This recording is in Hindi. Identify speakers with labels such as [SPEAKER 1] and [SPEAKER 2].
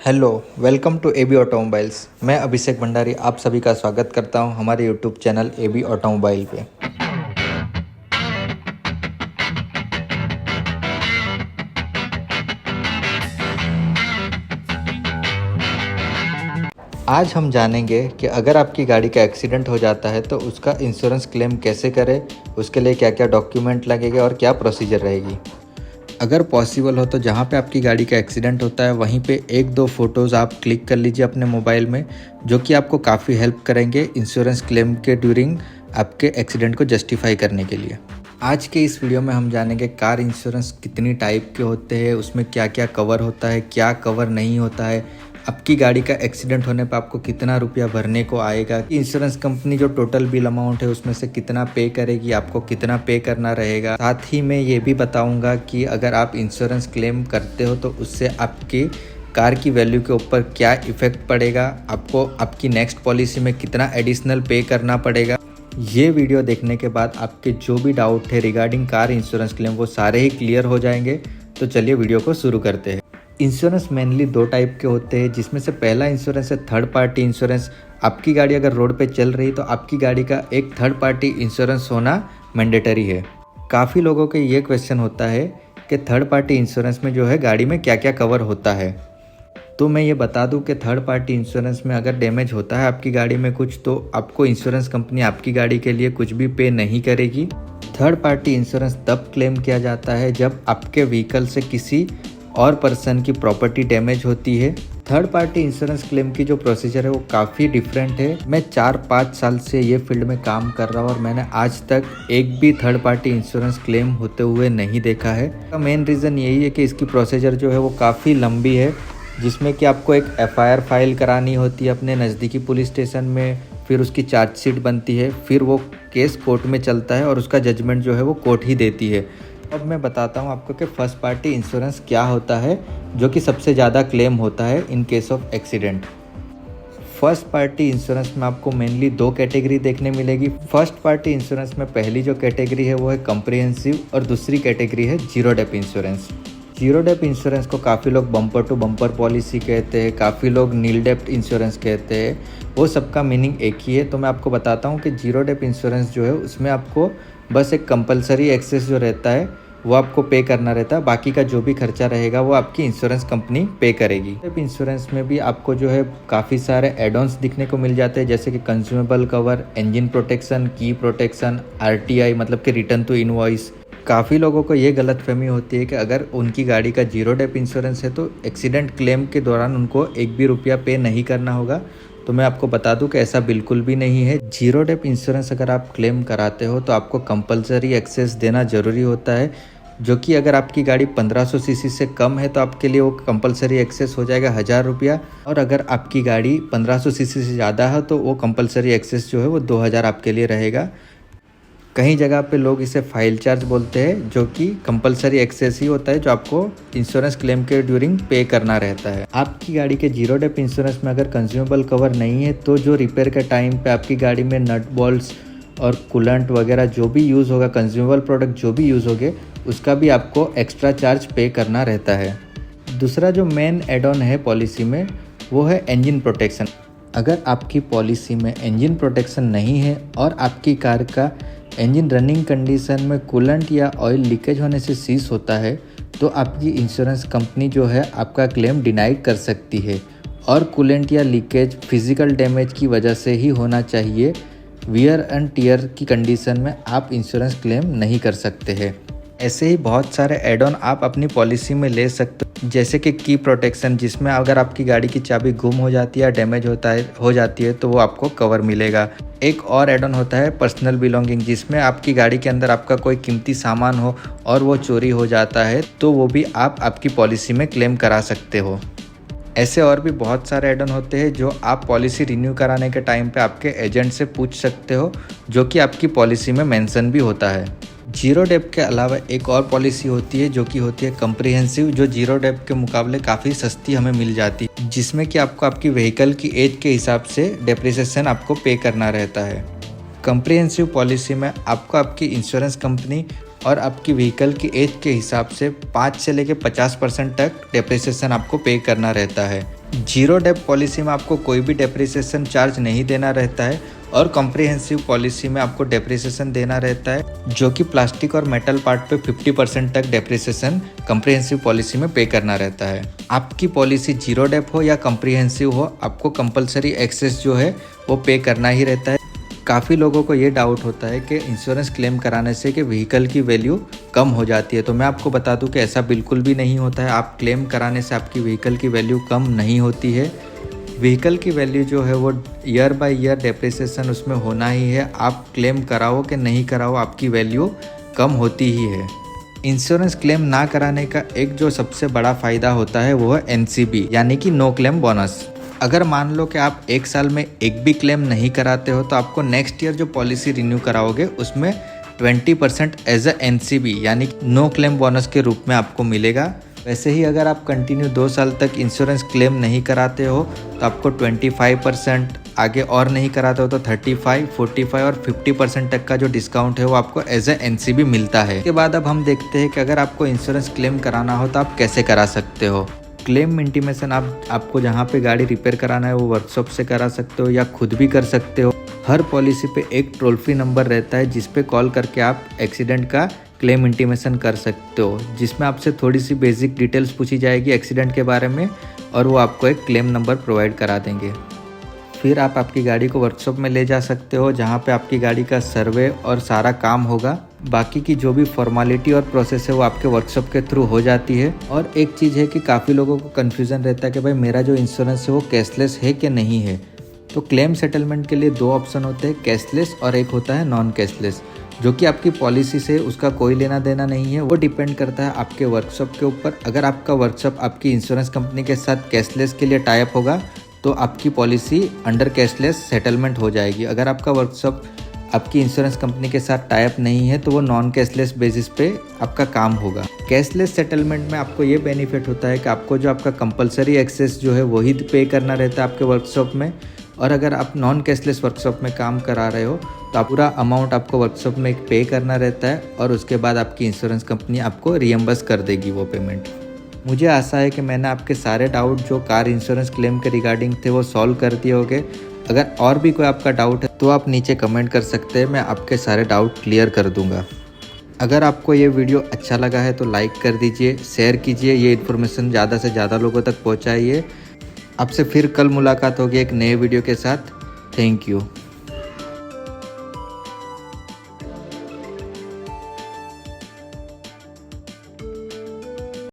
[SPEAKER 1] Hello, welcome to AB automobiles. मैं अभिषेक भंडारी आप सभी का स्वागत करता हूं हमारे यूट्यूब चैनल एबी ऑटोमोबाइल पे। आज हम जानेंगे कि अगर आपकी गाड़ी का एक्सीडेंट हो जाता है तो उसका इंश्योरेंस क्लेम कैसे करें, उसके लिए क्या क्या डॉक्यूमेंट लगेंगे और क्या प्रोसीजर रहेगी। अगर पॉसिबल हो तो जहाँ पे आपकी गाड़ी का एक्सीडेंट होता है वहीं पे एक दो फ़ोटोज़ आप क्लिक कर लीजिए अपने मोबाइल में, जो कि आपको काफ़ी हेल्प करेंगे इंश्योरेंस क्लेम के ड्यूरिंग आपके एक्सीडेंट को जस्टिफाई करने के लिए। आज के इस वीडियो में हम जानेंगे कार इंश्योरेंस कितनी टाइप के होते हैं, उसमें क्या क्या कवर होता है, क्या कवर नहीं होता है, आपकी गाड़ी का एक्सीडेंट होने पर आपको कितना रुपया भरने को आएगा, कि इंश्योरेंस कंपनी जो टोटल बिल अमाउंट है उसमें से कितना पे करेगी, आपको कितना पे करना रहेगा। साथ ही मैं ये भी बताऊंगा कि अगर आप इंश्योरेंस क्लेम करते हो तो उससे आपकी कार की वैल्यू के ऊपर क्या इफेक्ट पड़ेगा, आपको आपकी नेक्स्ट पॉलिसी में कितना एडिशनल पे करना पड़ेगा। ये वीडियो देखने के बाद आपके जो भी डाउट है रिगार्डिंग कार इंश्योरेंस क्लेम वो सारे ही क्लियर हो जाएंगे। तो चलिए वीडियो को शुरू करते हैं। इंश्योरेंस मेनली दो टाइप के होते हैं, जिसमें से पहला इंश्योरेंस है थर्ड पार्टी इंश्योरेंस। आपकी गाड़ी अगर रोड पे चल रही तो आपकी गाड़ी का एक थर्ड पार्टी इंश्योरेंस होना मैंडेटरी है। काफ़ी लोगों के ये क्वेश्चन होता है कि थर्ड पार्टी इंश्योरेंस में जो है गाड़ी में क्या क्या कवर होता है। तो मैं ये बता दूं कि थर्ड पार्टी इंश्योरेंस में अगर डैमेज होता है आपकी गाड़ी में कुछ, तो आपको इंश्योरेंस कंपनी आपकी गाड़ी के लिए कुछ भी पे नहीं करेगी। थर्ड पार्टी इंश्योरेंस तब क्लेम किया जाता है जब आपके व्हीकल से किसी और पर्सन की प्रॉपर्टी डैमेज होती है। थर्ड पार्टी इंश्योरेंस क्लेम की जो प्रोसीजर है वो काफ़ी डिफरेंट है। मैं 4-5 साल से ये फील्ड में काम कर रहा हूँ और मैंने आज तक एक भी थर्ड पार्टी इंश्योरेंस क्लेम होते हुए नहीं देखा है। का मेन रीज़न यही है कि इसकी प्रोसीजर जो है वो काफ़ी लंबी है, जिसमें कि आपको एक एफआईआर फाइल करानी होती है अपने नज़दीकी पुलिस स्टेशन में, फिर उसकी चार्जशीट बनती है, फिर वो केस कोर्ट में चलता है और उसका जजमेंट जो है वो कोर्ट ही देती है। अब मैं बताता हूँ आपको कि फर्स्ट पार्टी इंश्योरेंस क्या होता है, जो कि सबसे ज़्यादा क्लेम होता है in case of accident. First party insurance में आपको मेनली दो कैटेगरी देखने मिलेगी। फर्स्ट पार्टी इंश्योरेंस में पहली जो कैटेगरी है वो है कॉम्प्रिहेंसिव और दूसरी कैटेगरी है zero dep insurance. Zero dep insurance को काफ़ी लोग बम्पर टू बम्पर पॉलिसी कहते हैं, काफ़ी लोग नील डेप इंश्योरेंस कहते हैं। वो सबका मीनिंग एक ही है। तो मैं आपको बताता हूँ कि जीरो डेप इंश्योरेंस जो है उसमें आपको बस एक कंपलसरी एक्सेस जो रहता है वो आपको पे करना रहता है, बाकी का जो भी खर्चा रहेगा वो आपकी इंश्योरेंस कंपनी पे करेगी। डेप इंश्योरेंस में भी आपको जो है काफ़ी सारे एड ऑन्स दिखने को मिल जाते हैं, जैसे कि कंज्यूमेबल कवर, इंजन प्रोटेक्शन, की प्रोटेक्शन, आरटीआई मतलब कि रिटर्न टू इनवॉइस। काफ़ी लोगों को ये गलतफहमी होती है कि अगर उनकी गाड़ी का जीरो डेप इंश्योरेंस है तो एक्सीडेंट क्लेम के दौरान उनको एक भी रुपया पे नहीं करना होगा। तो मैं आपको बता दूं कि ऐसा बिल्कुल भी नहीं है। जीरो डेप इंश्योरेंस अगर आप क्लेम कराते हो तो आपको कंपलसरी एक्सेस देना ज़रूरी होता है, जो कि अगर आपकी गाड़ी 1500 सीसी से कम है तो आपके लिए वो कंपलसरी एक्सेस हो जाएगा 1000 रुपया, और अगर आपकी गाड़ी 1500 सीसी से ज़्यादा है तो वो कंपलसरी एक्सेस जो है वो 2000 आपके लिए रहेगा। कहीं जगह पे लोग इसे फाइल चार्ज बोलते हैं, जो कि कंपलसरी एक्सेस ही होता है जो आपको इंश्योरेंस क्लेम के ड्यूरिंग पे करना रहता है। आपकी गाड़ी के जीरो डेप इंश्योरेंस में अगर कंज्यूमेबल कवर नहीं है तो जो रिपेयर के टाइम पे आपकी गाड़ी में नट बोल्ट्स और कूलेंट वगैरह जो भी यूज़ होगा, कंज्यूमेबल प्रोडक्ट जो भी यूज़ होगे, उसका भी आपको एक्स्ट्रा चार्ज पे करना रहता है। दूसरा जो मेन एड ऑन है पॉलिसी में वो है इंजन प्रोटेक्शन। अगर आपकी पॉलिसी में इंजन प्रोटेक्शन नहीं है और आपकी कार का इंजन रनिंग कंडीशन में कूलेंट या ऑयल लीकेज होने से सीज होता है तो आपकी इंश्योरेंस कंपनी जो है आपका क्लेम डिनाई कर सकती है। और कूलेंट या लीकेज फिजिकल डैमेज की वजह से ही होना चाहिए, वियर एंड टियर की कंडीशन में आप इंश्योरेंस क्लेम नहीं कर सकते हैं। ऐसे ही बहुत सारे एड ऑन आप अपनी पॉलिसी में ले सकते हो, जैसे कि की प्रोटेक्शन, जिसमें अगर आपकी गाड़ी की चाबी गुम हो जाती है या डैमेज हो जाती है तो वो आपको कवर मिलेगा। एक और एड ऑन होता है पर्सनल बिलोंगिंग, जिसमें आपकी गाड़ी के अंदर आपका कोई कीमती सामान हो और वो चोरी हो जाता है तो वो भी आप आपकी पॉलिसी में क्लेम करा सकते हो। ऐसे और भी बहुत सारे एड ऑन होते हैं जो आप पॉलिसी रिन्यू कराने के टाइम पे आपके एजेंट से पूछ सकते हो, जो कि आपकी पॉलिसी में मेंशन भी होता है। जीरो डेप के अलावा एक और पॉलिसी होती है जो कि होती है कॉम्प्रिहेंसिव, जो जीरो डेप के मुकाबले काफ़ी सस्ती हमें मिल जाती है, जिसमें कि आपको आपकी व्हीकल की एज के हिसाब से डेप्रिसिएशन आपको पे करना रहता है। कॉम्प्रिहेंसिव पॉलिसी में आपको आपकी इंश्योरेंस कंपनी और आपकी व्हीकल की एज के हिसाब से 5 से लेकर 50% तक डेप्रिसिएशन आपको पे करना रहता है। जीरो डेप पॉलिसी में आपको कोई भी डेप्रिसिएशन चार्ज नहीं देना रहता है और कॉम्प्रिहेंसिव पॉलिसी में आपको डेप्रिसिएशन देना रहता है, जो कि प्लास्टिक और मेटल पार्ट पे 50% तक डेप्रिसिएशन कॉम्प्रिहेंसिव पॉलिसी में पे करना रहता है। आपकी पॉलिसी जीरो डेप हो या कॉम्प्रिहेंसिव हो, आपको कंपलसरी एक्सेस जो है वो पे करना ही रहता है। काफ़ी लोगों को ये डाउट होता है कि इंश्योरेंस क्लेम कराने से कि व्हीकल की वैल्यू कम हो जाती है, तो मैं आपको बता दूं कि ऐसा बिल्कुल भी नहीं होता है। आप क्लेम कराने से आपकी व्हीकल की वैल्यू कम नहीं होती है। व्हीकल की वैल्यू जो है वो ईयर बाय ईयर डेप्रिसिएशन उसमें होना ही है। आप क्लेम कराओ कि नहीं कराओ, आपकी वैल्यू कम होती ही है। इंश्योरेंस क्लेम ना कराने का एक जो सबसे बड़ा फ़ायदा होता है वो है NCB यानी कि नो क्लेम बोनस। अगर मान लो कि आप एक साल में एक भी क्लेम नहीं कराते हो तो आपको नेक्स्ट ईयर जो पॉलिसी रिन्यू कराओगे उसमें 20% एज अ NCB यानी नो क्लेम बोनस के रूप में आपको मिलेगा। वैसे ही अगर आप कंटिन्यू 2 साल तक इंश्योरेंस क्लेम नहीं कराते हो तो आपको 25%, आगे और नहीं कराते हो तो 35, 45 और 50% तक का जो डिस्काउंट है वो आपको एज अ NCB मिलता है। इसके बाद अब हम देखते हैं कि अगर आपको इंश्योरेंस क्लेम कराना हो तो आप कैसे करा सकते हो। क्लेम इंटीमेशन आपको जहाँ पे गाड़ी रिपेयर कराना है वो वर्कशॉप से करा सकते हो या खुद भी कर सकते हो। हर पॉलिसी पे एक टोल फ्री नंबर रहता है जिस पे कॉल करके आप एक्सीडेंट का क्लेम इंटीमेशन कर सकते हो, जिसमें आपसे थोड़ी सी बेसिक डिटेल्स पूछी जाएगी एक्सीडेंट के बारे में और वो आपको एक क्लेम नंबर प्रोवाइड करा देंगे। फिर आप आपकी गाड़ी को वर्कशॉप में ले जा सकते हो जहाँ पे आपकी गाड़ी का सर्वे और सारा काम होगा। बाकी की जो भी फॉर्मेलिटी और प्रोसेस है वो आपके वर्कशॉप के थ्रू हो जाती है। और एक चीज़ है कि काफ़ी लोगों को कन्फ्यूज़न रहता है कि भाई मेरा जो इंश्योरेंस है वो कैशलेस है कि नहीं है। तो क्लेम सेटलमेंट के लिए 2 ऑप्शन होते हैं, कैशलेस और एक होता है नॉन कैशलेस, जो कि आपकी पॉलिसी से उसका कोई लेना देना नहीं है। वो डिपेंड करता है आपके वर्कशॉप के ऊपर। अगर आपका वर्कशॉप आपकी इंश्योरेंस कंपनी के साथ कैशलेस के लिए टाई अप होगा तो आपकी पॉलिसी अंडर कैशलेस सेटलमेंट हो जाएगी। अगर आपका वर्कशॉप आपकी इंश्योरेंस कंपनी के साथ टाई अप नहीं है तो वो नॉन कैशलेस बेसिस पे आपका काम होगा। कैशलेस सेटलमेंट में आपको ये बेनिफिट होता है कि आपको जो आपका कंपलसरी एक्सेस जो है वही पे करना रहता है आपके वर्कशॉप में, और अगर आप नॉन कैशलेस वर्कशॉप में काम करा रहे हो तो आप पूरा अमाउंट आपको वर्कशॉप में पे करना रहता है और उसके बाद आपकी इंश्योरेंस कंपनी आपको रियम्बर्स कर देगी वो पेमेंट। मुझे आशा है कि मैंने आपके सारे डाउट जो कार इंश्योरेंस क्लेम के रिगार्डिंग थे वो सॉल्व कर दिए होंगे। अगर और भी कोई आपका डाउट है तो आप नीचे कमेंट कर सकते हैं, मैं आपके सारे डाउट क्लियर कर दूंगा। अगर आपको ये वीडियो अच्छा लगा है तो लाइक कर दीजिए, शेयर कीजिए, ये इन्फॉर्मेशन ज़्यादा से ज़्यादा लोगों तक पहुँचाइए। आपसे फिर कल मुलाकात होगी एक नए वीडियो के साथ। Thank you.